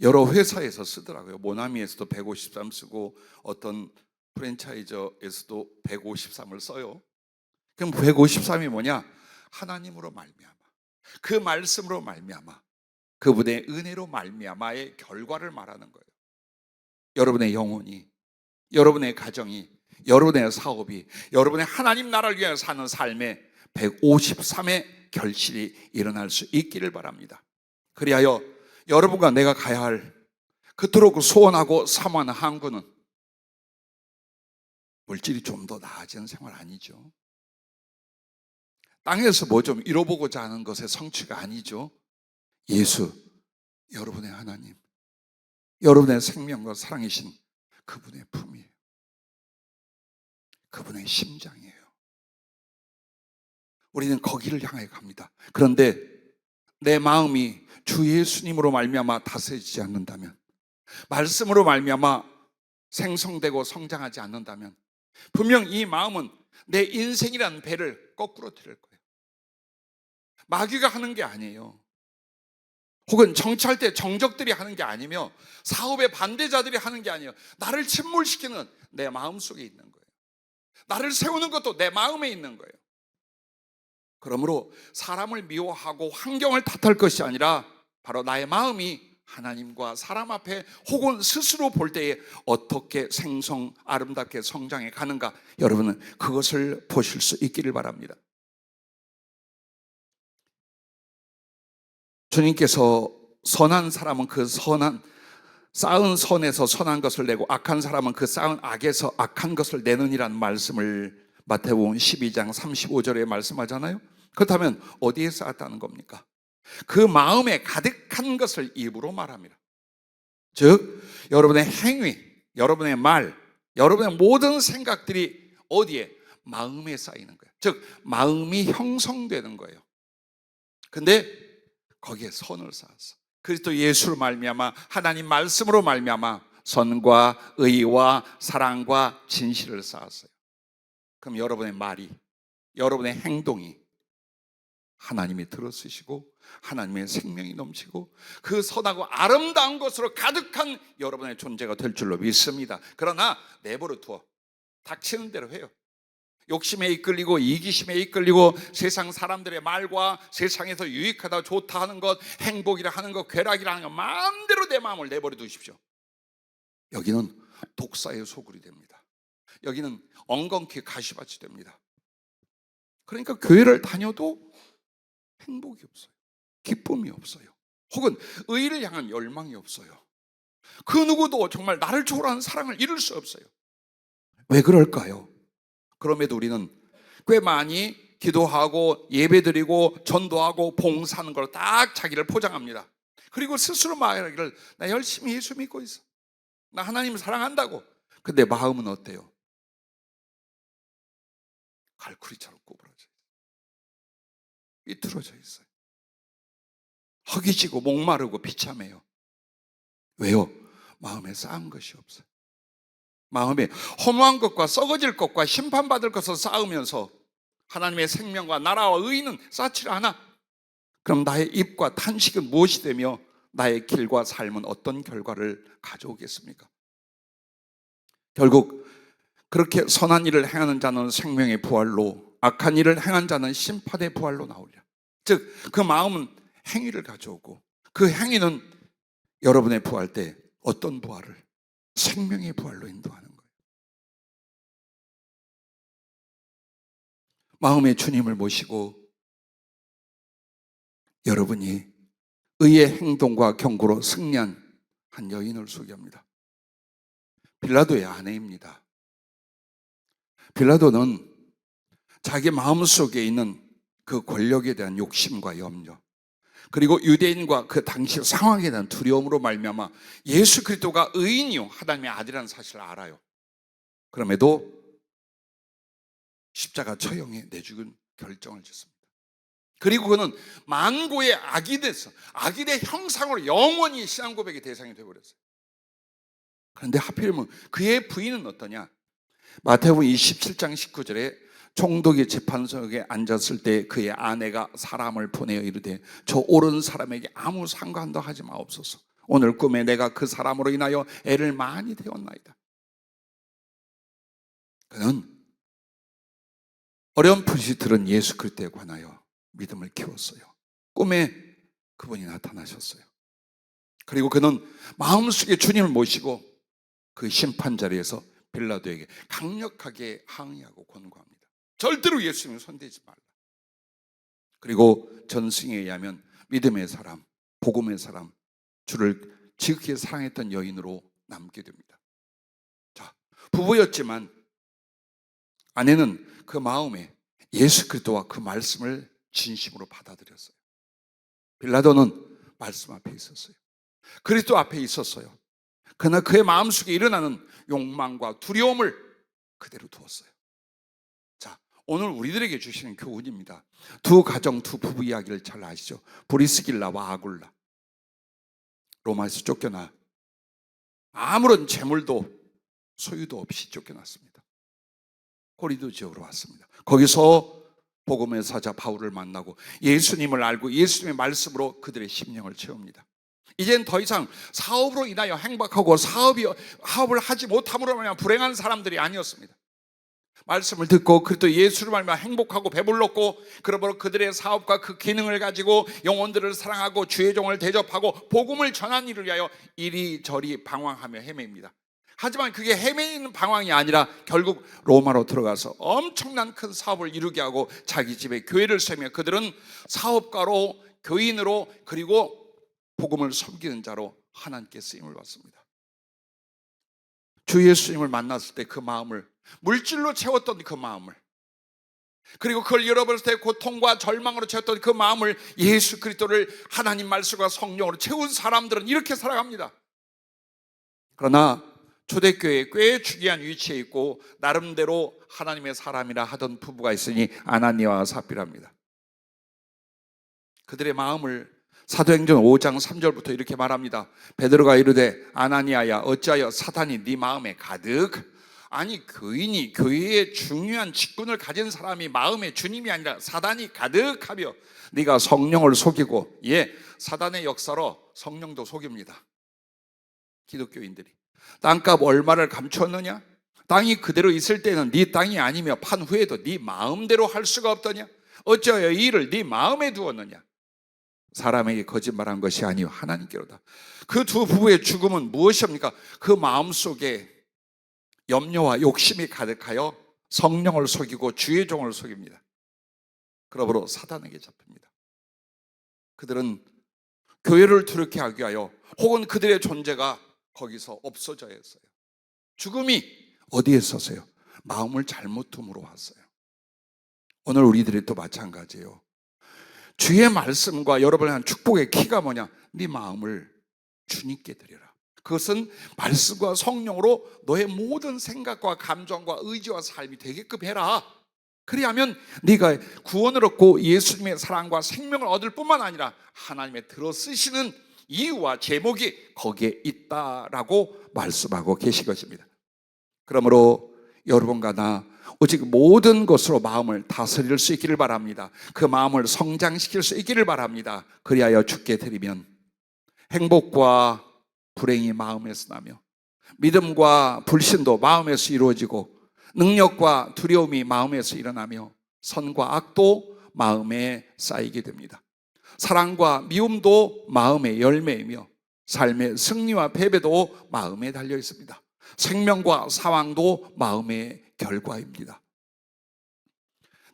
여러 회사에서 쓰더라고요. 모나미에서도 153 쓰고 어떤 프랜차이저에서도 153을 써요. 그럼 153이 뭐냐? 하나님으로 말미암아, 그 말씀으로 말미암아, 그분의 은혜로 말미암아의 결과를 말하는 거예요. 여러분의 영혼이, 여러분의 가정이, 여러분의 사업이, 여러분의 하나님 나라를 위해 사는 삶에 153의 결실이 일어날 수 있기를 바랍니다. 그리하여 여러분과 내가 가야 할 그토록 소원하고 사모하는 항구는 물질이 좀 더 나아지는 생활 아니죠. 땅에서 뭐 좀 이뤄보고자 하는 것의 성취가 아니죠. 예수, 여러분의 하나님, 여러분의 생명과 사랑이신 그분의 품이에요. 그분의 심장이에요. 우리는 거기를 향해 갑니다. 그런데 내 마음이 주 예수님으로 말미암아 다스려지지 않는다면, 말씀으로 말미암아 생성되고 성장하지 않는다면 분명 이 마음은 내 인생이라는 배를 거꾸로 틀을 거예요. 마귀가 하는 게 아니에요. 혹은 정치할 때 정적들이 하는 게 아니며 사업의 반대자들이 하는 게 아니에요. 나를 침몰시키는 내 마음속에 있는 거예요. 나를 세우는 것도 내 마음에 있는 거예요. 그러므로 사람을 미워하고 환경을 탓할 것이 아니라 바로 나의 마음이 하나님과 사람 앞에 혹은 스스로 볼 때에 어떻게 아름답게 성장해 가는가, 여러분은 그것을 보실 수 있기를 바랍니다. 주님께서 선한 사람은 그 쌓은 선에서 선한 것을 내고 악한 사람은 그 쌓은 악에서 악한 것을 내느니라는 말씀을 마태복음 12장 35절에 말씀하잖아요. 그렇다면 어디에 쌓았다는 겁니까? 그 마음에 가득한 것을 입으로 말합니다. 즉 여러분의 행위, 여러분의 말, 여러분의 모든 생각들이 어디에? 마음에 쌓이는 거예요. 즉 마음이 형성되는 거예요. 근데 거기에 선을 쌓았어. 그리스도 예수로 말미암아 하나님 말씀으로 말미암아 선과 의와 사랑과 진실을 쌓았어요. 그럼 여러분의 말이, 여러분의 행동이 하나님이 들어쓰시고 하나님의 생명이 넘치고 그 선하고 아름다운 것으로 가득한 여러분의 존재가 될 줄로 믿습니다. 그러나 내버려 두어 닥치는 대로 해요. 욕심에 이끌리고 이기심에 이끌리고 세상 사람들의 말과 세상에서 유익하다 좋다 하는 것, 행복이라 하는 것, 쾌락이라 하는 것 마음대로 내 마음을 내버려 두십시오. 여기는 독사의 소굴이 됩니다. 여기는 엉겅퀴 가시밭이 됩니다. 그러니까 교회를 다녀도 행복이 없어요. 기쁨이 없어요. 혹은 의를 향한 열망이 없어요. 그 누구도 정말 나를 초월하는 사랑을 이룰 수 없어요. 왜 그럴까요? 그럼에도 우리는 꽤 많이 기도하고 예배드리고 전도하고 봉사하는 걸 딱 자기를 포장합니다. 그리고 스스로 말하기를 나 열심히 예수 믿고 있어. 나 하나님을 사랑한다고. 근데 마음은 어때요? 갈쿠리처럼 구부러져 있어요. 삐뚤어져 있어요. 허기지고 목마르고 비참해요. 왜요? 마음에 쌓은 것이 없어요. 마음에 허무한 것과 썩어질 것과 심판받을 것을 쌓으면서 하나님의 생명과 나라와 의는 쌓지 않아. 그럼 나의 입과 탄식은 무엇이 되며 나의 길과 삶은 어떤 결과를 가져오겠습니까? 결국 그렇게 선한 일을 행하는 자는 생명의 부활로, 악한 일을 행한 자는 심판의 부활로 나오리라. 즉 그 마음은 행위를 가져오고 그 행위는 여러분의 부활 때 어떤 부활을? 생명의 부활로 인도하는 거예요. 마음의 주님을 모시고 여러분이 의의 행동과 경고로 승리한 한 여인을 소개합니다. 빌라도의 아내입니다. 빌라도는 자기 마음속에 있는 그 권력에 대한 욕심과 염려, 그리고 유대인과 그 당시 상황에 대한 두려움으로 말미암아 예수 그리스도가 의인이요 하나님의 아들이라는 사실을 알아요. 그럼에도 십자가 처형에 내죽은 결정을 짓습니다. 그리고 그는 만고의 악이 돼서 악인의 형상으로 영원히 신앙 고백의 대상이 되어버렸어요. 그런데 하필이면 그의 부인은 어떠냐? 마태복음 27장 19절에 총독이 재판석에 앉았을 때 그의 아내가 사람을 보내어 이르되 저 옳은 사람에게 아무 상관도 하지 마옵소서. 오늘 꿈에 내가 그 사람으로 인하여 애를 많이 태웠나이다. 그는 어렴풋이 들은 예수 그리스도에 관하여 믿음을 키웠어요. 꿈에 그분이 나타나셨어요. 그리고 그는 마음속에 주님을 모시고 그 심판 자리에서 빌라도에게 강력하게 항의하고 권고합니다. 절대로 예수님을 손대지 말라. 그리고 전승에 의하면 믿음의 사람, 복음의 사람, 주를 지극히 사랑했던 여인으로 남게 됩니다. 자, 부부였지만 아내는 그 마음에 예수 그리스도와 그 말씀을 진심으로 받아들였어요. 빌라도는 말씀 앞에 있었어요. 그리스도 앞에 있었어요. 그러나 그의 마음속에 일어나는 욕망과 두려움을 그대로 두었어요. 자, 오늘 우리들에게 주시는 교훈입니다. 두 가정, 두 부부 이야기를 잘 아시죠? 브리스길라와 아굴라. 로마에서 쫓겨나 아무런 재물도 소유도 없이 쫓겨났습니다. 고린도 지역으로 왔습니다. 거기서 복음의 사자 바울을 만나고 예수님을 알고 예수님의 말씀으로 그들의 심령을 채웁니다. 이젠 더 이상 사업으로 인하여 행복하고 사업을 하지 못함으로 말미암아 불행한 사람들이 아니었습니다. 말씀을 듣고 그리스도 예수를 말미암아 행복하고 배불렀고, 그러므로 그들의 사업과 그 기능을 가지고 영혼들을 사랑하고 주의 종을 대접하고 복음을 전하는 일을 위하여 이리저리 방황하며 헤매입니다. 하지만 그게 헤매이는 방황이 아니라 결국 로마로 들어가서 엄청난 큰 사업을 이루게 하고 자기 집에 교회를 세우며 그들은 사업가로 교인으로 그리고 복음을 섬기는 자로 하나님께 쓰임을 받습니다. 주 예수님을 만났을 때 그 마음을, 물질로 채웠던 그 마음을, 그리고 그걸 잃어버렸을 때 고통과 절망으로 채웠던 그 마음을 예수 그리스도를 하나님 말씀과 성령으로 채운 사람들은 이렇게 살아갑니다. 그러나 초대교회에 꽤 중요한 위치에 있고 나름대로 하나님의 사람이라 하던 부부가 있으니 아나니아와 삽비라입니다. 그들의 마음을 사도행전 5장 3절부터 이렇게 말합니다. 베드로가 이르되 아나니아야 어찌하여 사단이 네 마음에 가득. 아니, 교인이, 교회의 중요한 직분을 가진 사람이 마음에 주님이 아니라 사단이 가득하며 네가 성령을 속이고, 사단의 역사로 성령도 속입니다. 기독교인들이 땅값 얼마를 감추었느냐? 땅이 그대로 있을 때는 네 땅이 아니며 판 후에도 네 마음대로 할 수가 없더냐? 어찌하여 이 일을 네 마음에 두었느냐? 사람에게 거짓말한 것이 아니요 하나님께로다. 그 두 부부의 죽음은 무엇입니까? 그 마음속에 염려와 욕심이 가득하여 성령을 속이고 주의 종을 속입니다. 그러므로 사단에게 잡힙니다. 그들은 교회를 두렵게 하기 위하여 혹은 그들의 존재가 거기서 없어져야 했어요. 죽음이 어디에 있었어요? 마음을 잘못 둠으로 왔어요. 오늘 우리들이 또 마찬가지예요. 주의 말씀과 여러분의 한 축복의 키가 뭐냐? 네 마음을 주님께 드려라. 그것은 말씀과 성령으로 너의 모든 생각과 감정과 의지와 삶이 되게끔 해라. 그리하면 네가 구원을 얻고 예수님의 사랑과 생명을 얻을 뿐만 아니라 하나님의 들어쓰시는 이유와 제목이 거기에 있다라고 말씀하고 계신 것입니다. 그러므로 여러분과 나 오직 모든 것으로 마음을 다스릴 수 있기를 바랍니다. 그 마음을 성장시킬 수 있기를 바랍니다. 그리하여 주께 드리면 행복과 불행이 마음에서 나며 믿음과 불신도 마음에서 이루어지고 능력과 두려움이 마음에서 일어나며 선과 악도 마음에 쌓이게 됩니다. 사랑과 미움도 마음의 열매이며 삶의 승리와 패배도 마음에 달려 있습니다. 생명과 사망도 마음의 결과입니다.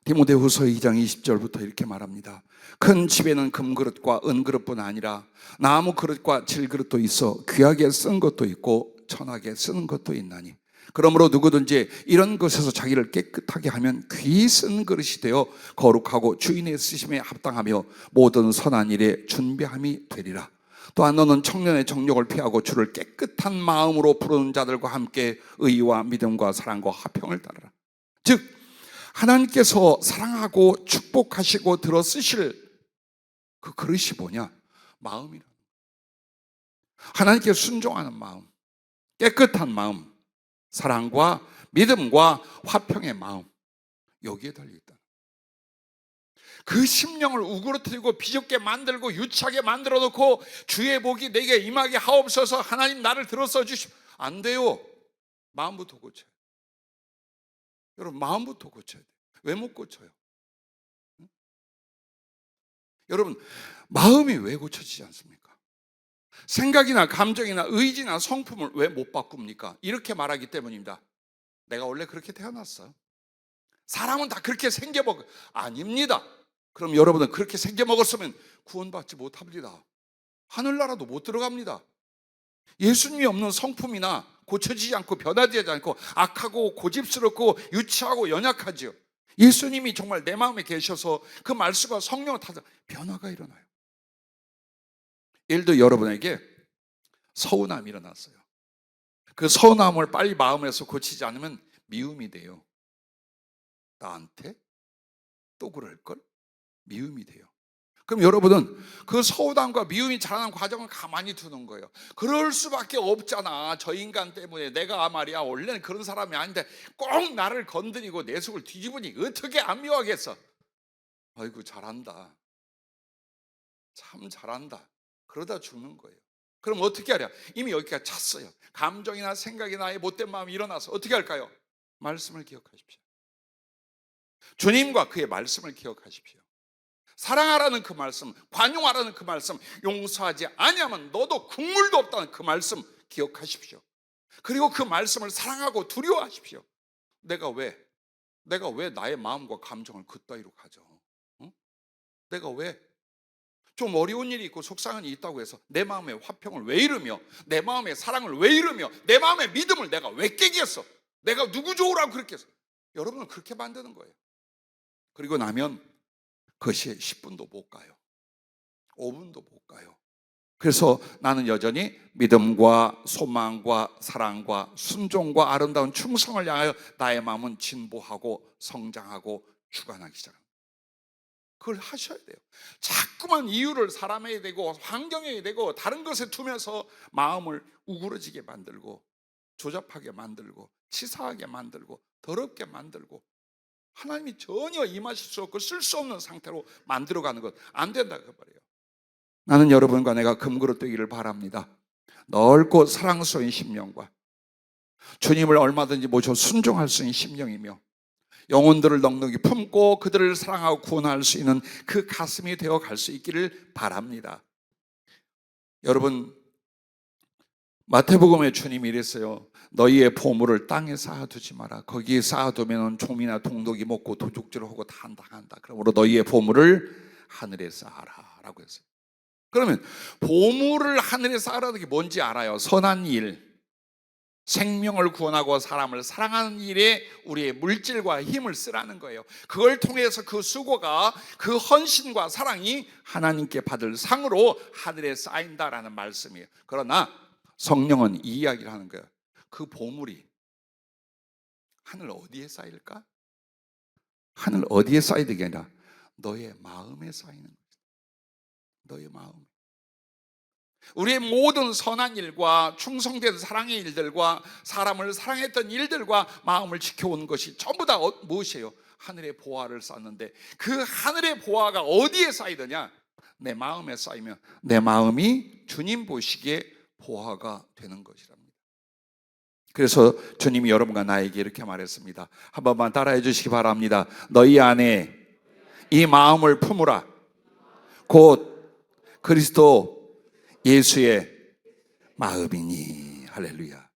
디모데후서 2장 20절부터 이렇게 말합니다. 큰 집에는 금그릇과 은그릇뿐 아니라 나무 그릇과 질그릇도 있어 귀하게 쓴 것도 있고 천하게 쓰는 것도 있나니 그러므로 누구든지 이런 것에서 자기를 깨끗하게 하면 귀히 쓴 그릇이 되어 거룩하고 주인의 쓰심에 합당하며 모든 선한 일에 준비함이 되리라. 또한 너는 청년의 정욕을 피하고 주를 깨끗한 마음으로 부르는 자들과 함께 의와 믿음과 사랑과 화평을 따르라. 즉 하나님께서 사랑하고 축복하시고 들어쓰실 그 그릇이 뭐냐? 마음이라. 하나님께 순종하는 마음, 깨끗한 마음, 사랑과 믿음과 화평의 마음, 여기에 달려있다. 그 심령을 우그러뜨리고 비좁게 만들고 유치하게 만들어 놓고 주의 복이 내게 임하게 하옵소서, 하나님 나를 들어서 주시오, 안 돼요. 마음부터 고쳐요. 여러분, 마음부터 고쳐야 돼요. 왜 못 고쳐요? 응? 여러분, 마음이 왜 고쳐지지 않습니까? 생각이나 감정이나 의지나 성품을 왜 못 바꿉니까? 이렇게 말하기 때문입니다. 내가 원래 그렇게 태어났어. 사람은 다 그렇게 생겨먹어. 아닙니다. 그럼 여러분은 그렇게 생겨먹었으면 구원받지 못합니다. 하늘나라도 못 들어갑니다. 예수님이 없는 성품이나 고쳐지지 않고 변화되지 않고 악하고 고집스럽고 유치하고 연약하지요. 예수님이 정말 내 마음에 계셔서 그 말씀과 성령을 타서 변화가 일어나요. 예를 들어 여러분에게 서운함이 일어났어요. 그 서운함을 빨리 마음에서 고치지 않으면 미움이 돼요. 나한테? 또 그럴걸? 미움이 돼요. 그럼 여러분은 그 서운함과 미움이 자라는 과정을 가만히 두는 거예요. 그럴 수밖에 없잖아. 저 인간 때문에 내가 말이야 원래는 그런 사람이 아닌데 꼭 나를 건드리고 내 속을 뒤집으니 어떻게 안 미워하겠어. 아이고 잘한다. 참 잘한다. 그러다 죽는 거예요. 그럼 어떻게 하랴? 이미 여기까지 찼어요. 감정이나 생각이나 나의 못된 마음이 일어나서 어떻게 할까요? 말씀을 기억하십시오. 주님과 그의 말씀을 기억하십시오. 사랑하라는 그 말씀, 관용하라는 그 말씀, 용서하지 아니하면 너도 국물도 없다는 그 말씀 기억하십시오. 그리고 그 말씀을 사랑하고 두려워하십시오. 내가 왜 나의 마음과 감정을 그따위로 가져? 응? 내가 왜? 좀 어려운 일이 있고 속상한 일이 있다고 해서 내 마음의 화평을 왜 이루며, 내 마음의 사랑을 왜 이루며, 내 마음의 믿음을 내가 왜 깨겠어? 내가 누구 좋으라고 그렇게 했어? 여러분은 그렇게 만드는 거예요. 그리고 나면 그것이 10분도 못 가요. 5분도 못 가요. 그래서 나는 여전히 믿음과 소망과 사랑과 순종과 아름다운 충성을 향하여 나의 마음은 진보하고 성장하고 주관하기 시작합니다. 그걸 하셔야 돼요. 자꾸만 이유를 사람에게 대고 환경에 대고 다른 것에 두면서 마음을 우그러지게 만들고 조잡하게 만들고 치사하게 만들고 더럽게 만들고 하나님이 전혀 임하실 수 없고 쓸 수 없는 상태로 만들어가는 것 안 된다고 말해요. 나는 여러분과 내가 금그릇 되기를 바랍니다. 넓고 사랑스러운 심령과 주님을 얼마든지 모셔 순종할 수 있는 심령이며 영혼들을 넉넉히 품고 그들을 사랑하고 구원할 수 있는 그 가슴이 되어 갈 수 있기를 바랍니다. 여러분, 마태복음에 주님이 이랬어요. 너희의 보물을 땅에 쌓아두지 마라. 거기에 쌓아두면 좀이나 동독이 먹고 도둑질하고 다 한다. 그러므로 너희의 보물을 하늘에 쌓아라 라고 했어요. 그러면 보물을 하늘에 쌓으라는 게 뭔지 알아요. 선한 일, 생명을 구원하고 사람을 사랑하는 일에 우리의 물질과 힘을 쓰라는 거예요. 그걸 통해서 그 수고가, 그 헌신과 사랑이 하나님께 받을 상으로 하늘에 쌓인다라는 말씀이에요. 그러나 성령은 이 이야기를 하는 거예요. 그 보물이 하늘 어디에 쌓일까? 하늘 어디에 쌓이는 게 아니라 너의 마음에 쌓이는 거예요. 너의 마음. 우리의 모든 선한 일과 충성된 사랑의 일들과 사람을 사랑했던 일들과 마음을 지켜온 것이 전부 다 무엇이에요? 하늘의 보화를 쌓는데 그 하늘의 보화가 어디에 쌓이느냐? 내 마음에 쌓이면 내 마음이 주님 보시기에 보화가 되는 것이랍니다. 그래서 주님이 여러분과 나에게 이렇게 말했습니다. 한 번만 따라해 주시기 바랍니다. 너희 안에 이 마음을 품으라. 곧 그리스도 예수의 마음이니. 할렐루야.